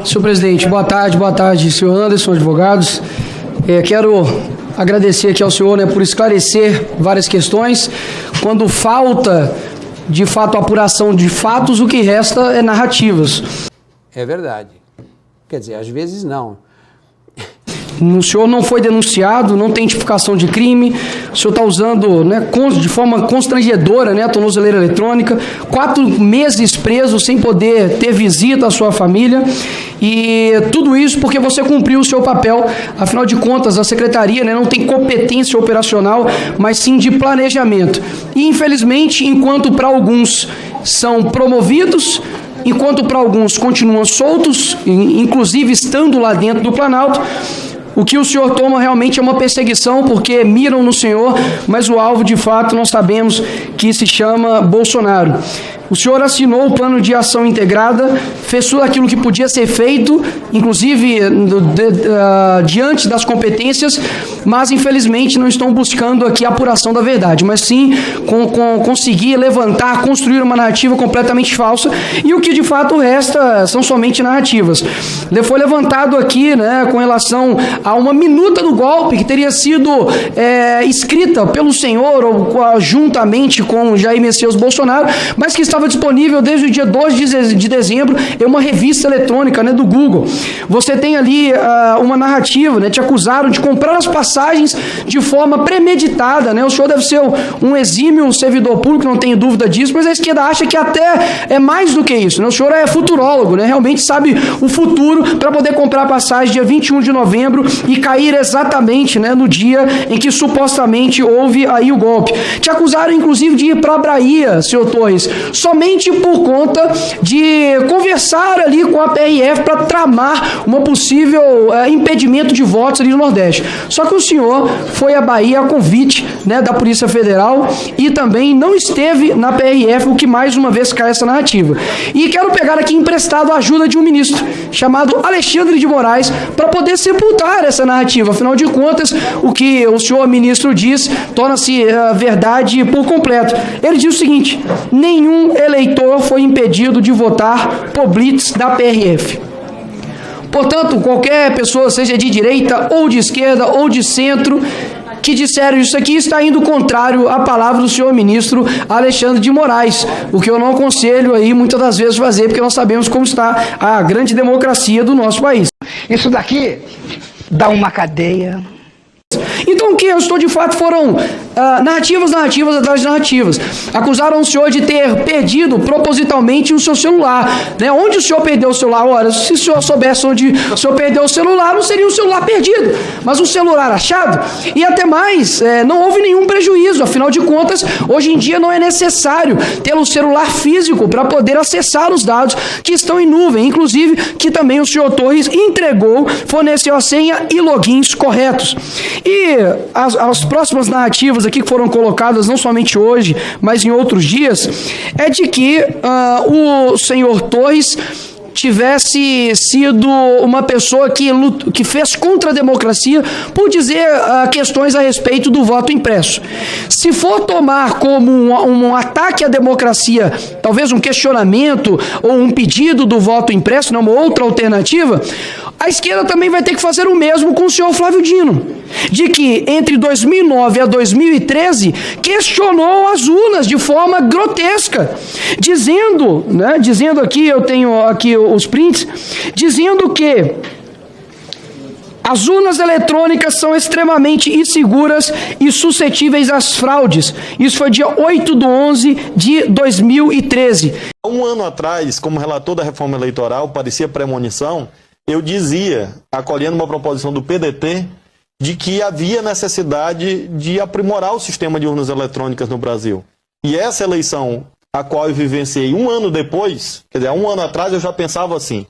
Senhor presidente, boa tarde, senhor Anderson, advogados. Quero agradecer aqui ao senhor, por esclarecer várias questões. Quando falta, de fato, apuração de fatos, o que resta é narrativas. É verdade. Quer dizer, às vezes não. O senhor não foi denunciado, não tem tipificação de crime, o senhor está usando de forma constrangedora a tornozeleira eletrônica, 4 meses preso sem poder ter visita à sua família, e tudo isso porque você cumpriu o seu papel. Afinal de contas, a secretaria não tem competência operacional, mas sim de planejamento. E infelizmente, enquanto para alguns são promovidos, enquanto para alguns continuam soltos, inclusive estando lá dentro do Planalto, o que o senhor toma realmente é uma perseguição, porque miram no senhor, mas o alvo, de fato, nós sabemos que se chama Bolsonaro. O senhor assinou o plano de ação integrada, fez tudo aquilo que podia ser feito, inclusive diante das competências, mas infelizmente não estão buscando aqui a apuração da verdade, mas sim conseguir levantar, construir uma narrativa completamente falsa, e o que de fato resta são somente narrativas. Foi levantado aqui, com relação a uma minuta do golpe que teria sido escrita pelo senhor ou juntamente com Jair Messias Bolsonaro, mas que estava disponível desde o dia 2 de dezembro em uma revista eletrônica do Google. Você tem ali uma narrativa, te acusaram de comprar as passagens de forma premeditada, o senhor deve ser um exímio servidor público, não tenho dúvida disso, mas a esquerda acha que até é mais do que isso, o senhor é futurólogo, realmente sabe o futuro para poder comprar passagem dia 21 de novembro e cair exatamente no dia em que supostamente houve aí o golpe. Te acusaram inclusive de ir para a Bahia, senhor Torres, somente por conta de conversar ali com a PRF para tramar uma possível impedimento de votos ali no Nordeste. Só que o senhor foi à Bahia a convite da Polícia Federal e também não esteve na PRF, o que mais uma vez cai essa narrativa. E quero pegar aqui emprestado a ajuda de um ministro chamado Alexandre de Moraes para poder sepultar essa narrativa. Afinal de contas, o que o senhor ministro diz torna-se verdade por completo. Ele diz o seguinte: nenhum eleitor foi impedido de votar por blitz da PRF. Portanto, qualquer pessoa, seja de direita ou de esquerda ou de centro, que disseram isso aqui está indo contrário à palavra do senhor ministro Alexandre de Moraes, o que eu não aconselho aí muitas das vezes fazer, porque nós sabemos como está a grande democracia do nosso país. Isso daqui dá uma cadeia. Então o que restou de fato foram narrativas atrás de narrativas. Acusaram o senhor de ter perdido propositalmente o seu celular. Onde o senhor perdeu o celular? Ora, se o senhor soubesse onde o senhor perdeu o celular, não seria um celular perdido, mas um celular achado. E até mais, não houve nenhum prejuízo. Afinal de contas, hoje em dia não é necessário ter um celular físico para poder acessar os dados que estão em nuvem, inclusive que também o senhor Torres entregou, forneceu a senha e logins corretos. E as próximas narrativas aqui que foram colocadas, não somente hoje, mas em outros dias, é de que o senhor Torres tivesse sido uma pessoa que fez contra a democracia por dizer questões a respeito do voto impresso. Se for tomar como um ataque à democracia, talvez um questionamento ou um pedido do voto impresso, uma outra alternativa, a esquerda também vai ter que fazer o mesmo com o senhor Flávio Dino, de que entre 2009 a 2013 questionou as urnas de forma grotesca, dizendo aqui, eu tenho aqui os prints, dizendo que as urnas eletrônicas são extremamente inseguras e suscetíveis às fraudes. Isso foi dia 8/11/2013. Um ano atrás, como relator da reforma eleitoral, parecia premonição, eu dizia, acolhendo uma proposição do PDT, de que havia necessidade de aprimorar o sistema de urnas eletrônicas no Brasil. E essa eleição, a qual eu vivenciei um ano depois, quer dizer, um ano atrás eu já pensava assim.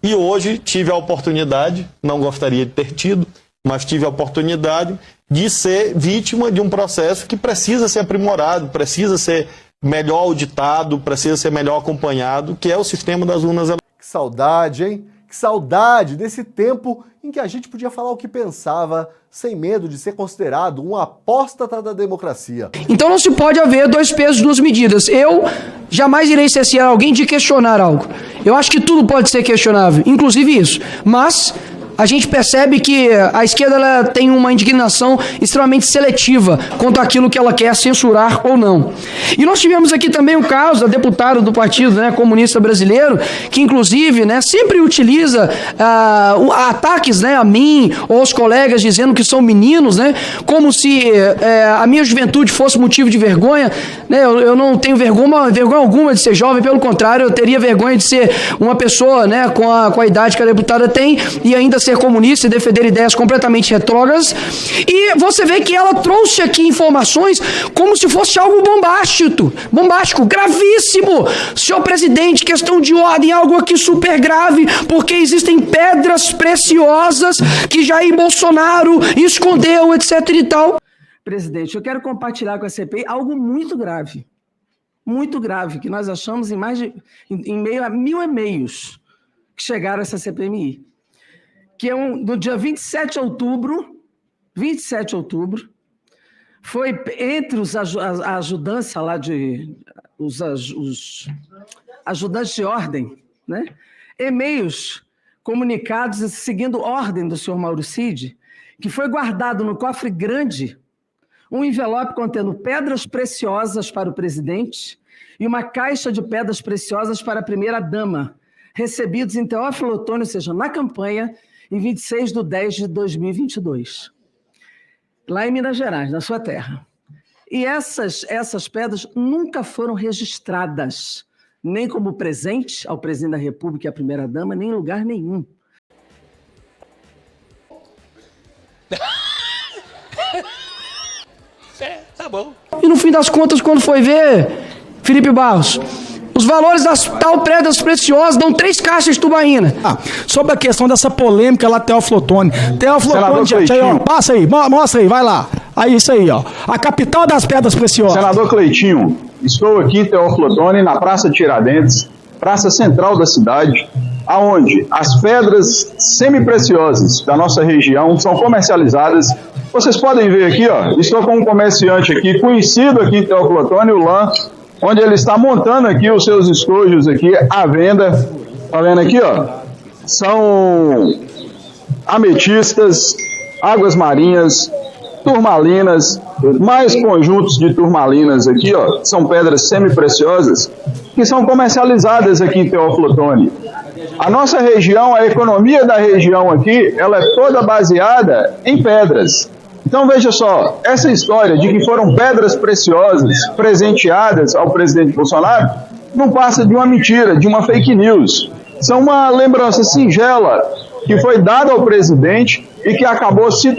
E hoje tive a oportunidade, não gostaria de ter tido, mas tive a oportunidade de ser vítima de um processo que precisa ser aprimorado, precisa ser melhor auditado, precisa ser melhor acompanhado, que é o sistema das urnas eletrônicas. Que saudade, hein? Que saudade desse tempo em que a gente podia falar o que pensava, sem medo de ser considerado um apóstata da democracia. Então não se pode haver dois pesos, duas medidas. Eu jamais irei cercear alguém de questionar algo. Eu acho que tudo pode ser questionável, inclusive isso. Mas a gente percebe que a esquerda ela tem uma indignação extremamente seletiva quanto àquilo que ela quer censurar ou não. E nós tivemos aqui também o caso da deputada do Partido Comunista Brasileiro, que inclusive sempre utiliza ataques a mim ou aos colegas dizendo que são meninos, como se a minha juventude fosse motivo de vergonha. Eu não tenho vergonha alguma de ser jovem, pelo contrário, eu teria vergonha de ser uma pessoa com a idade que a deputada tem e ainda ser comunista e defender ideias completamente retrógradas. E você vê que ela trouxe aqui informações como se fosse algo bombástico, gravíssimo. Senhor presidente, questão de ordem, algo aqui super grave, porque existem pedras preciosas que Jair Bolsonaro escondeu, etc e tal. Presidente, eu quero compartilhar com a CPI algo muito grave, que nós achamos em meio a 1000 e-mails que chegaram a essa CPMI. Que no dia 27 de outubro, foi entre os ajudantes lá os ajudantes de ordem, e-mails comunicados seguindo ordem do senhor Mauro Cid, que foi guardado no cofre grande um envelope contendo pedras preciosas para o presidente e uma caixa de pedras preciosas para a primeira-dama, recebidos em Teófilo Otoni, ou seja, na campanha, em 26 de 10 de 2022, lá em Minas Gerais, na sua terra. E essas pedras nunca foram registradas, nem como presente ao presidente da República e à primeira-dama, nem em lugar nenhum. Tá bom. E no fim das contas, quando foi ver, Felipe Barros, os valores das tal pedras preciosas dão 3 caixas de tubaína. Sobre a questão dessa polêmica lá, Teófilo Otoni. Teófilo Otoni, gente, aí, ó, passa aí, mostra aí, vai lá. Aí, isso aí, ó. A capital das pedras preciosas. Senador Cleitinho, estou aqui, Teófilo Otoni, na Praça Tiradentes, praça central da cidade, aonde as pedras semi-preciosas da nossa região são comercializadas. Vocês podem ver aqui, ó, estou com um comerciante aqui, conhecido aqui em Teófilo Otoni, o Lan, onde ele está montando aqui os seus estojos aqui à venda. Tá vendo aqui, ó? São ametistas, águas marinhas, turmalinas, mais conjuntos de turmalinas aqui, ó. São pedras semi-preciosas que são comercializadas aqui em Teófilo Otoni. A nossa região, a economia da região aqui, ela é toda baseada em pedras. Então veja só, essa história de que foram pedras preciosas presenteadas ao presidente Bolsonaro não passa de uma mentira, de uma fake news. São uma lembrança singela que foi dada ao presidente e que acabou se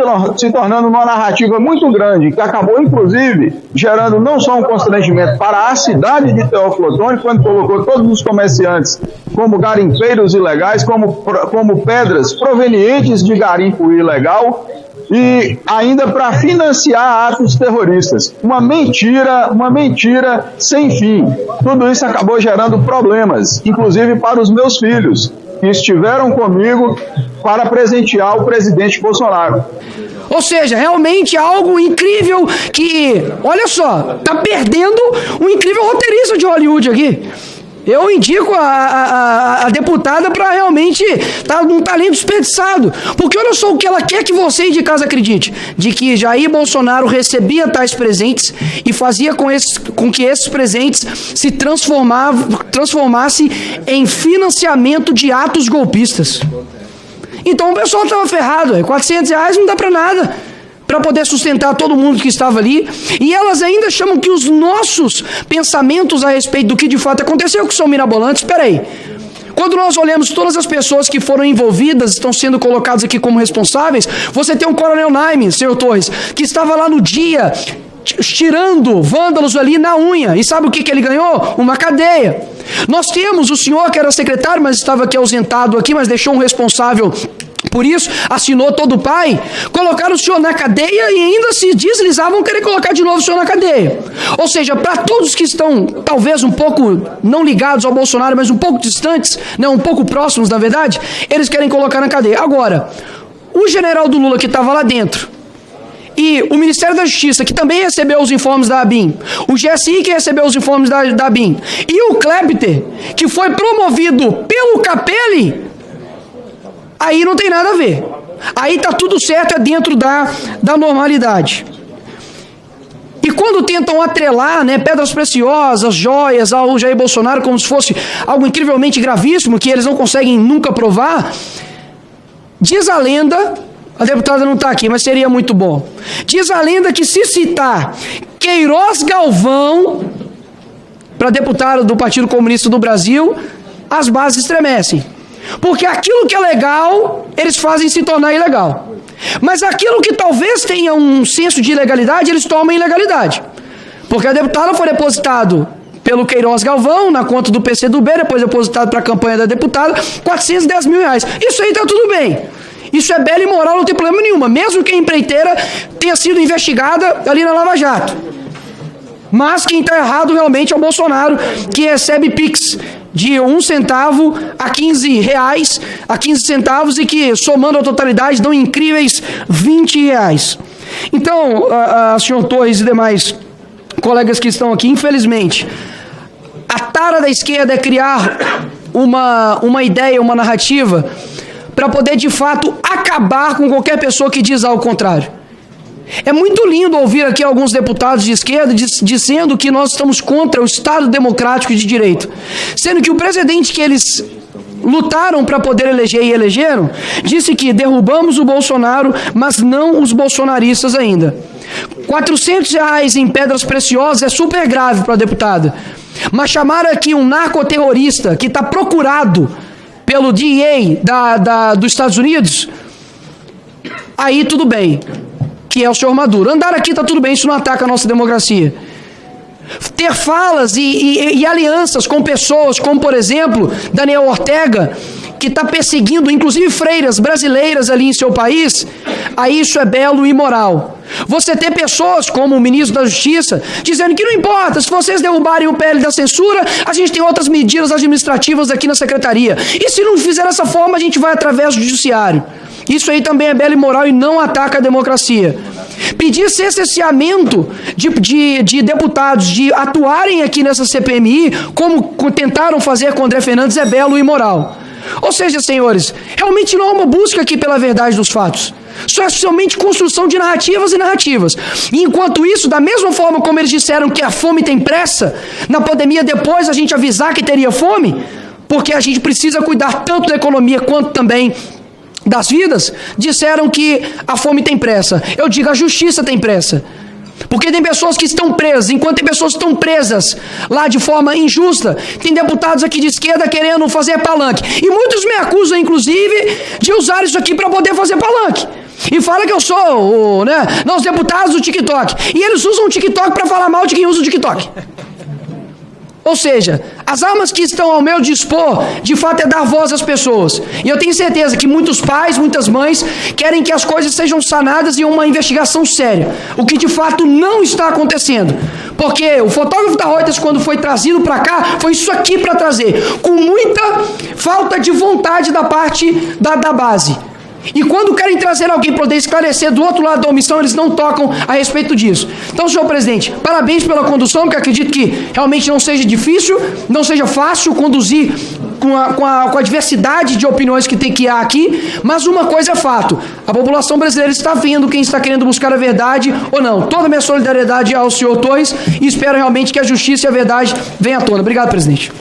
tornando uma narrativa muito grande, que acabou inclusive gerando não só um constrangimento para a cidade de Teófilo Otoni, quando colocou todos os comerciantes como garimpeiros ilegais, como pedras provenientes de garimpo ilegal, e ainda para financiar atos terroristas. Uma mentira sem fim. Tudo isso acabou gerando problemas, inclusive para os meus filhos, que estiveram comigo para presentear o presidente Bolsonaro. Ou seja, realmente algo incrível que, olha só, tá perdendo um incrível roteirista de Hollywood aqui. Eu indico a deputada para realmente estar num talento desperdiçado. Porque olha só o que ela quer que você de casa acredite. De que Jair Bolsonaro recebia tais presentes e fazia com que esses presentes se transformassem em financiamento de atos golpistas. Então o pessoal estava ferrado. R$400 não dá para nada. Para poder sustentar todo mundo que estava ali. E elas ainda chamam que os nossos pensamentos a respeito do que de fato aconteceu, que são mirabolantes. Espera aí. Quando nós olhamos todas as pessoas que foram envolvidas, estão sendo colocadas aqui como responsáveis, você tem o Coronel Naime, senhor Torres, que estava lá no dia tirando vândalos ali na unha. E sabe o que ele ganhou? Uma cadeia. Nós temos o senhor que era secretário, mas estava aqui ausentado aqui, mas deixou um responsável Por isso, assinou todo o pai, colocaram o senhor na cadeia e ainda se deslizavam querer colocar de novo o senhor na cadeia. Ou seja, para todos que estão talvez um pouco não ligados ao Bolsonaro, mas um pouco distantes, né, um pouco próximos na verdade, eles querem colocar na cadeia. Agora, o general do Lula que estava lá dentro, e o Ministério da Justiça, que também recebeu os informes da ABIN, o GSI, que recebeu os informes da ABIN, e o Kleber, que foi promovido pelo Capelli, aí não tem nada a ver. Aí tá tudo certo, é dentro da normalidade. E quando tentam atrelar, né, pedras preciosas, joias ao Jair Bolsonaro como se fosse algo incrivelmente gravíssimo, que eles não conseguem nunca provar, diz a lenda, a deputada não está aqui, mas seria muito bom, diz a lenda que se citar Queiroz Galvão para deputado do Partido Comunista do Brasil, as bases estremecem. Porque aquilo que é legal, eles fazem se tornar ilegal. Mas aquilo que talvez tenha um senso de ilegalidade, eles tomam ilegalidade. Porque a deputada foi depositado pelo Queiroz Galvão na conta do PCdoB, depois depositado para a campanha da deputada, R$410 mil. Isso aí está tudo bem. Isso é belo e moral, não tem problema nenhum. Mesmo que a empreiteira tenha sido investigada ali na Lava Jato. Mas quem está errado realmente é o Bolsonaro, que recebe Pix de 1 centavo a R$15, a 15 centavos, e que, somando a totalidade, dão incríveis R$20. Então, senhor Torres e demais colegas que estão aqui, infelizmente, a tara da esquerda é criar uma ideia, uma narrativa, para poder, de fato, acabar com qualquer pessoa que diz algo contrário. É muito lindo ouvir aqui alguns deputados de esquerda dizendo que nós estamos contra o Estado democrático de direito, sendo que o presidente que eles lutaram para poder eleger e elegeram, disse que derrubamos o Bolsonaro, mas não os bolsonaristas ainda. R$400 em pedras preciosas é super grave para a deputada, mas chamar aqui um narcoterrorista que está procurado pelo DEA dos Estados Unidos, aí tudo bem, que é o senhor Maduro. Andar aqui está tudo bem, isso não ataca a nossa democracia. Ter falas e alianças com pessoas como, por exemplo, Daniel Ortega, que está perseguindo, inclusive, freiras brasileiras ali em seu país, aí isso é belo e moral. Você ter pessoas como o ministro da Justiça dizendo que não importa, se vocês derrubarem o PL da censura, a gente tem outras medidas administrativas aqui na secretaria. E se não fizer dessa forma, a gente vai através do judiciário. Isso aí também é belo e moral e não ataca a democracia. Pedir cerceamento de deputados de atuarem aqui nessa CPMI, como tentaram fazer com André Fernandes, é belo e moral. Ou seja, senhores, realmente não há uma busca aqui pela verdade dos fatos. Só é somente construção de narrativas e narrativas. E enquanto isso, da mesma forma como eles disseram que a fome tem pressa, na pandemia depois a gente avisar que teria fome, porque a gente precisa cuidar tanto da economia quanto também das vidas, disseram que a fome tem pressa. Eu digo, a justiça tem pressa. Porque tem pessoas que estão presas, enquanto tem pessoas que estão presas lá de forma injusta, tem deputados aqui de esquerda querendo fazer palanque. E muitos me acusam, inclusive, de usar isso aqui para poder fazer palanque. E fala que eu sou os deputados do TikTok. E eles usam o TikTok para falar mal de quem usa o TikTok. Ou seja, as armas que estão ao meu dispor, de fato, é dar voz às pessoas. E eu tenho certeza que muitos pais, muitas mães, querem que as coisas sejam sanadas em uma investigação séria. O que, de fato, não está acontecendo. Porque o fotógrafo da Reuters, quando foi trazido para cá, foi isso aqui para trazer. Com muita falta de vontade da parte da base. E quando querem trazer alguém para poder esclarecer do outro lado da omissão, eles não tocam a respeito disso. Então, senhor presidente, parabéns pela condução, porque acredito que realmente não seja difícil, não seja fácil conduzir com a diversidade de opiniões que há aqui, mas uma coisa é fato, a população brasileira está vendo quem está querendo buscar a verdade ou não. Toda a minha solidariedade ao senhor Torres e espero realmente que a justiça e a verdade venham à tona. Obrigado, presidente.